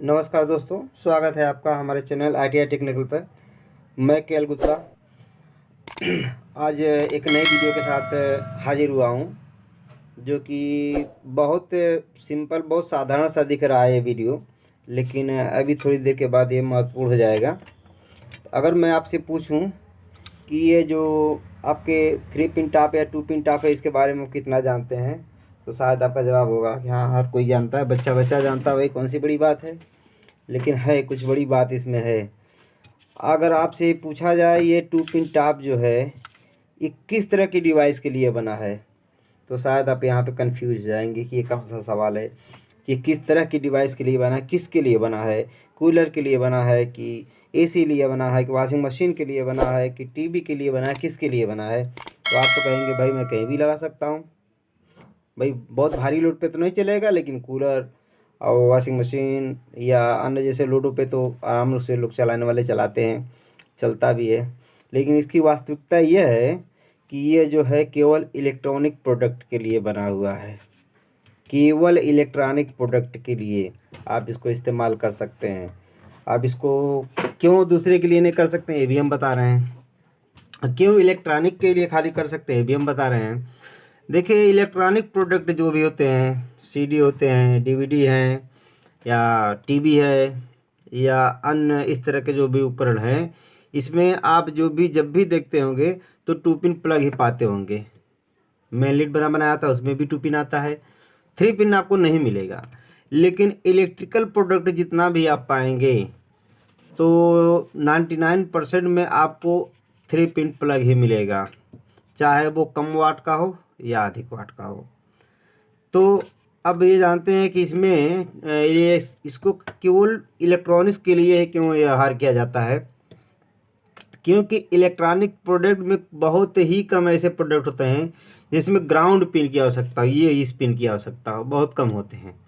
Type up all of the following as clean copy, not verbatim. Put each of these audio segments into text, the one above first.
नमस्कार दोस्तों, स्वागत है आपका हमारे चैनल ITI टेक्निकल पर। मैं केएल गुप्ता आज एक नई वीडियो के साथ हाजिर हुआ हूँ, जो कि बहुत सिंपल, बहुत साधारण सा दिख रहा है ये वीडियो, लेकिन अभी थोड़ी देर के बाद ये महत्वपूर्ण हो जाएगा। अगर मैं आपसे पूछूं कि ये जो आपके 3 पिन टॉप या 2 पिन टॉप है, इसके बारे में कितना जानते हैं, तो शायद आपका जवाब होगा कि हाँ, हर कोई जानता है, बच्चा बच्चा जानता है, वही कौन सी बड़ी बात है। लेकिन है, कुछ बड़ी बात इसमें है। अगर आपसे पूछा जाए ये 2 पिन टॉप जो है, ये किस तरह की डिवाइस के लिए बना है, तो शायद आप यहाँ पे कंफ्यूज हो जाएंगे कि ये कौन सा सवाल है कि किस तरह की डिवाइस के लिए बना है, किसके लिए बना है। कूलर के लिए बना है कि AC लिए बना है कि वॉशिंग मशीन के लिए बना है कि TV के लिए बना है, किसके लिए बना है। तो आप तो कहेंगे भाई मैं कहीं भी लगा सकता हूँ, भाई बहुत भारी लोड पे तो नहीं चलेगा, लेकिन कूलर और वॉशिंग मशीन या अन्य जैसे लोडों पे तो आराम से लोग चलाने वाले चलाते हैं, चलता भी है। लेकिन इसकी वास्तविकता यह है कि ये जो है केवल इलेक्ट्रॉनिक प्रोडक्ट के लिए बना हुआ है। केवल इलेक्ट्रॉनिक प्रोडक्ट के लिए आप इसको इस्तेमाल कर सकते हैं। आप इसको क्यों दूसरे के लिए नहीं कर सकते हैं, ये भी हम बता रहे हैं। क्यों इलेक्ट्रॉनिक के लिए खाली कर सकते हैं, ये भी हम बता रहे हैं। देखिए, इलेक्ट्रॉनिक प्रोडक्ट जो भी होते हैं, CD होते हैं, DVD हैं, या TV है, या अन्य इस तरह के जो भी उपकरण हैं, इसमें आप जो भी जब भी देखते होंगे तो 2 पिन प्लग ही पाते होंगे। मेन लीड बना बनाया था, उसमें भी 2 पिन आता है, 3 पिन आपको नहीं मिलेगा। लेकिन इलेक्ट्रिकल प्रोडक्ट जितना भी आप पाएंगे तो 99% में आपको 3 पिन प्लग ही मिलेगा, चाहे वो कम वाट का हो या अधिक वाट का हो। तो अब ये जानते हैं कि इसमें ये इसको केवल इलेक्ट्रॉनिक्स के लिए ही क्यों व्यवहार किया जाता है, क्योंकि इलेक्ट्रॉनिक प्रोडक्ट में बहुत ही कम ऐसे प्रोडक्ट होते हैं जिसमें ग्राउंड पिन की आवश्यकता हो, ये इस पिन की आवश्यकता हो, बहुत कम होते हैं।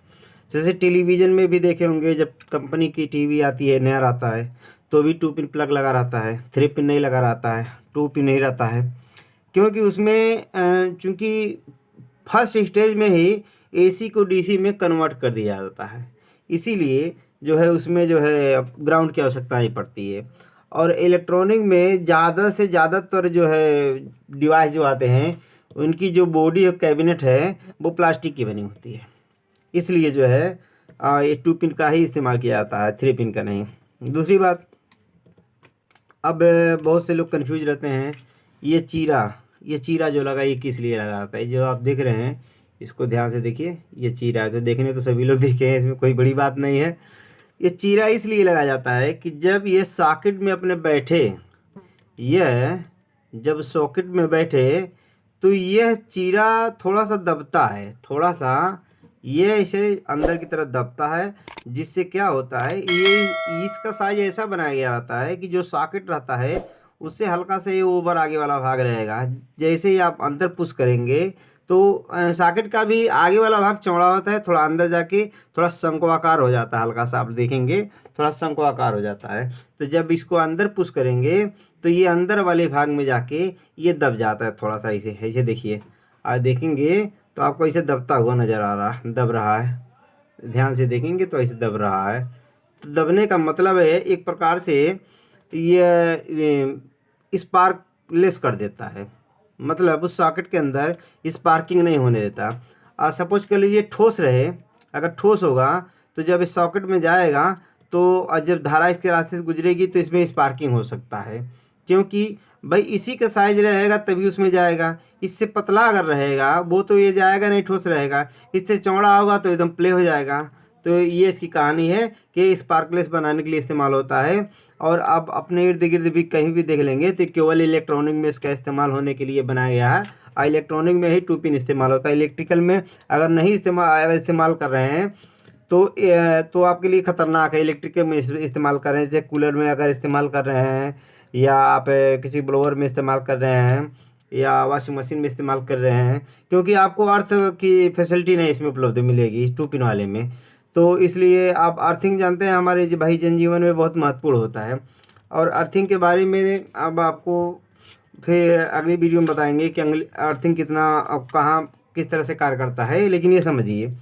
जैसे टेलीविज़न में भी देखे होंगे, जब कंपनी की TV आती है, नया आता है, तो भी 2 पिन प्लग लगा रहता है, 3 पिन नहीं लगा रहता है, 2 पिन नहीं रहता है। क्योंकि उसमें चूँकि फर्स्ट स्टेज में ही AC को DC में कन्वर्ट कर दिया जाता है, इसीलिए जो है उसमें जो है ग्राउंड की आवश्यकता नहीं पड़ती है। और इलेक्ट्रॉनिक में ज़्यादा से ज़्यादातर जो है डिवाइस जो आते हैं, उनकी जो बॉडी और कैबिनेट है वो प्लास्टिक की बनी होती है, इसलिए जो है ये 2 पिन का ही इस्तेमाल किया जाता है, 3 पिन का नहीं। दूसरी बात, अब बहुत से लोग कंफ्यूज रहते हैं, ये चीरा जो लगा, ये किस लिए लगा रहता है। जो आप देख रहे हैं, इसको ध्यान से देखिए, ये चीरा है, तो देखने तो सभी लोग देखे हैं, इसमें कोई बड़ी बात नहीं है। ये चीरा इसलिए लगाया जाता है कि जब ये सॉकेट में अपने बैठे, यह जब सॉकेट में बैठे तो यह चीरा थोड़ा सा दबता है, थोड़ा सा ये इसे अंदर की तरफ दबता है, जिससे क्या होता है, ये इसका साइज ऐसा बनाया गया रहता है कि जो सॉकेट रहता है उससे हल्का से ये ओवर आगे वाला भाग रहेगा। जैसे ही आप अंदर पुश करेंगे तो सॉकेट का भी आगे वाला भाग चौड़ा होता है, थोड़ा अंदर जाके थोड़ा शंक्वाकार हो जाता है, हल्का सा आप देखेंगे थोड़ा शंक्वाकार हो जाता है। तो जब इसको अंदर पुश करेंगे तो ये अंदर वाले भाग में जाके ये दब जाता है, थोड़ा सा ऐसे ऐसे देखिए, और देखेंगे तो आपको ऐसे दबता हुआ नज़र आ रहा, दब रहा है, ध्यान से देखेंगे तो ऐसे दब रहा है। तो दबने का मतलब है एक प्रकार से ये स्पार्कलेस कर देता है, मतलब उस सॉकेट के अंदर स्पार्किंग नहीं होने देता। और सपोज कर लीजिए ठोस रहे, अगर ठोस होगा तो जब इस सॉकेट में जाएगा तो जब धारा इसके रास्ते से गुजरेगी तो इसमें स्पार्किंग हो सकता है, क्योंकि भाई इसी का साइज रहेगा तभी उसमें जाएगा। इससे पतला अगर रहेगा वो तो ये जाएगा नहीं, ठोस रहेगा। इससे चौड़ा होगा तो एकदम प्ले हो जाएगा। तो ये इसकी कहानी है कि स्पार्कलेस बनाने के लिए इस्तेमाल होता है। और आप अपने इर्द गिर्द भी कहीं भी देख लेंगे तो केवल इलेक्ट्रॉनिक में इसका इस्तेमाल होने के लिए बनाया गया है, और इलेक्ट्रॉनिक में ही 2 पिन इस्तेमाल होता है। इलेक्ट्रिकल में अगर नहीं इस्तेमाल कर रहे हैं तो आपके लिए ख़तरनाक है। इलेक्ट्रिकल में इस्तेमाल कर रहे हैं, जैसे कूलर में अगर इस्तेमाल कर रहे हैं, या आप किसी ब्लोअर में इस्तेमाल कर रहे हैं, या वॉशिंग मशीन में इस्तेमाल कर रहे हैं, क्योंकि आपको अर्थ की फैसिलिटी नहीं इसमें उपलब्ध मिलेगी 2 पिन वाले में। तो इसलिए आप अर्थिंग जानते हैं, हमारे भाई जनजीवन में बहुत महत्वपूर्ण होता है। और अर्थिंग के बारे में अब आपको फिर अगली वीडियो में बताएंगे कि अर्थिंग कितना कहाँ किस तरह से कार्य करता है। लेकिन ये समझिए,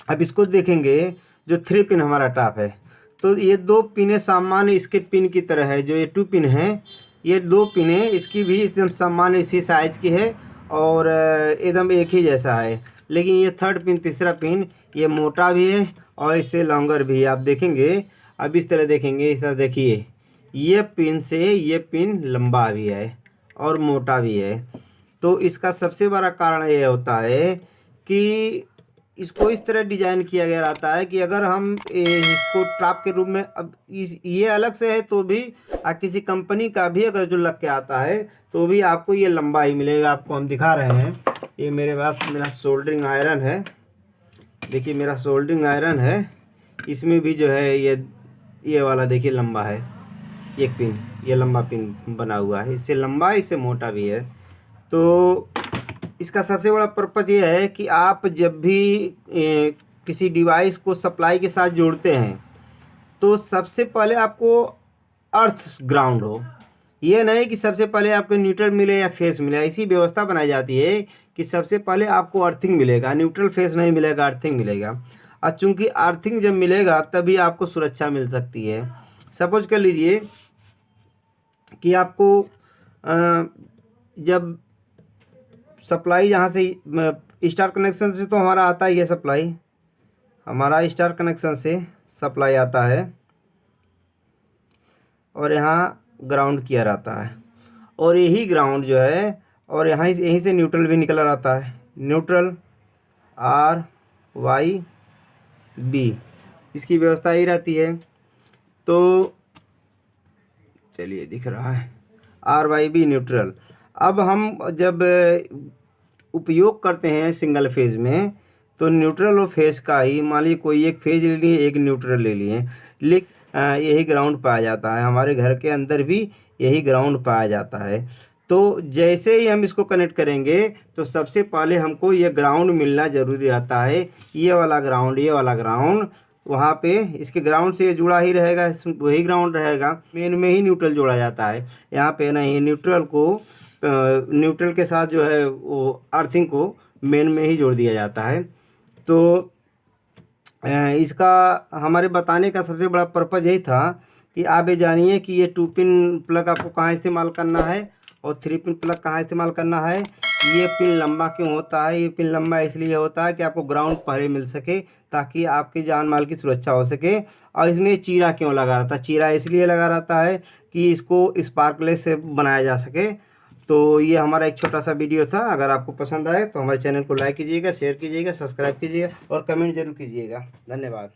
अब इसको देखेंगे जो 3 पिन हमारा टॉप है। तो ये 2 पिनें सामान्य इसके पिन की तरह है। जो ये 2 पिन है, ये 2 पिनें इसकी भी एकदम सामान्य इसी साइज की है और एकदम एक ही जैसा है। लेकिन ये 3rd पिन, तीसरा पिन, ये मोटा भी है और इससे लॉन्गर भी है। आप देखेंगे, अब इस तरह देखेंगे, इस तरह देखिए, ये पिन से ये पिन लंबा भी है और मोटा भी है। तो इसका सबसे बड़ा कारण ये होता है कि इसको इस तरह डिजाइन किया गया रहता है कि अगर हम इसको टॉप के रूप में, अब ये अलग से है तो भी किसी कंपनी का भी अगर जो लग के आता है तो भी आपको ये लंबा ही मिलेगा। आपको हम दिखा रहे हैं, ये मेरे पास मेरा सोल्डरिंग आयरन है। देखिए मेरा सोल्डरिंग आयरन है, इसमें भी जो है ये वाला देखिए लंबा है, एक पिन, ये लंबा पिन बना हुआ है, इससे लंबा इससे मोटा भी है। तो इसका सबसे बड़ा पर्पज़ ये है कि आप जब भी किसी डिवाइस को सप्लाई के साथ जोड़ते हैं तो सबसे पहले आपको अर्थ ग्राउंड हो। ये नहीं कि सबसे पहले आपको न्यूट्रल मिले या फेस मिले। ऐसी व्यवस्था बनाई जाती है कि सबसे पहले आपको अर्थिंग मिलेगा, न्यूट्रल फेस नहीं मिलेगा, अर्थिंग मिलेगा। और चूँकि अर्थिंग जब मिलेगा तभी आपको सुरक्षा मिल सकती है। सपोज कर लीजिए कि आपको जब सप्लाई यहाँ से स्टार कनेक्शन से तो हमारा आता ही है सप्लाई, हमारा स्टार कनेक्शन से सप्लाई आता है और यहाँ ग्राउंड किया रहता है और यही ग्राउंड जो है, और यहीं से न्यूट्रल भी निकला रहता है। न्यूट्रल RYB, इसकी व्यवस्था ही रहती है। तो चलिए दिख रहा है RYB न्यूट्रल। अब हम जब उपयोग करते हैं सिंगल फेज में तो न्यूट्रल और फेज का ही, मान लीजिए कोई एक फेज ले लिए, एक न्यूट्रल ले लिए, लेकिन यही ग्राउंड पाया जाता है। हमारे घर के अंदर भी यही ग्राउंड पाया जाता है। तो जैसे ही हम इसको कनेक्ट करेंगे तो सबसे पहले हमको ये ग्राउंड मिलना ज़रूरी रहता है। ये वाला ग्राउंड वहाँ पे इसके ग्राउंड से जुड़ा ही रहेगा, वही ग्राउंड रहेगा। मेन में ही न्यूट्रल जोड़ा जाता है, यहाँ पे नहीं। न्यूट्रल के साथ जो है वो अर्थिंग को मेन में ही जोड़ दिया जाता है। तो इसका हमारे बताने का सबसे बड़ा पर्पज़ यही था कि आप ये जानिए कि ये 2 पिन प्लग आपको कहाँ इस्तेमाल करना है और 3 पिन प्लग कहाँ इस्तेमाल करना है। ये पिन लंबा क्यों होता है? ये पिन लंबा इसलिए होता है कि आपको ग्राउंड पहले मिल सके ताकि आपकी जान माल की सुरक्षा हो सके। और इसमें चीरा क्यों लगा रहता है? चीरा इसलिए लगा रहता है कि इसको स्पार्कलेस से बनाया जा सके। तो ये हमारा एक छोटा सा वीडियो था। अगर आपको पसंद आए तो हमारे चैनल को लाइक कीजिएगा, शेयर कीजिएगा, सब्सक्राइब कीजिएगा और कमेंट जरूर कीजिएगा। धन्यवाद।